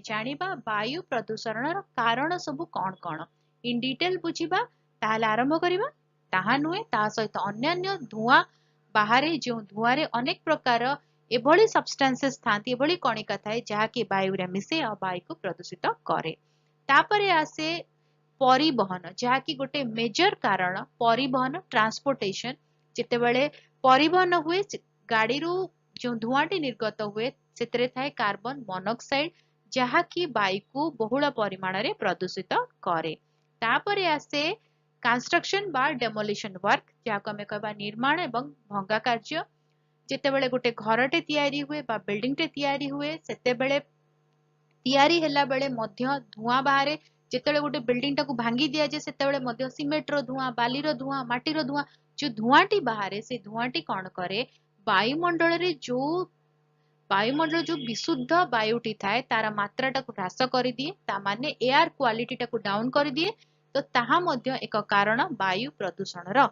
जानिबा वायु प्रदूषणर कारण सब कौन कौन इन डिटेल बुझिबा ताहले आरंभ करिबा ताहा नुहे ता सहित अन्यान्य धुआं बाहरे जो धुआं रे अनेक प्रकार एभली सब्सटेंसेस थांती एभली कणिका थाए जहाँकि वायु रे मिसे और वायु को प्रदूषित करे तापरे आसे परिवहन जहाँकि गोटे मेजर कारण परिवहन ट्रांसपोर्टेशन जितेबाला परिवहन हुए गाड़ी रू जो धुआंटी निर्गत हुए से थाए कार्बन मोनोक्साइड जहाँकि वायु को बहुल परिमाण रे प्रदूषित करे तापरे आसे कंस्ट्रक्शन बा डेमोलिशन वर्क जहाँ को आमे कहबा निर्माण एवं भंगा कार्य जितेबाला गोटे घरटे तैयारी हुए बा बिल्डिंगटे तैयारी हुए सेतेबेले तैयारी हेला बेले मध्य धुआं बाहरे जेतेबेले गोटे बिल्डिंग टाକୁ भांगी दिया जे सेतेबेले मध्य सीमेंट रो धुआं बाली रो धुआं माटी रो धुआं जो धुआंटी बाहरे से धुआंटी कौन करे वायुमंडल रे जो वायुमंडल जो विशुद्ध वायुटी थाए तार मात्रा टाକୁ ह्रास कर दिए ता माने एयर क्वालिटी टाକୁ डाउन कर दिए तो ताहा मध्य एक कारण वायु प्रदूषण रो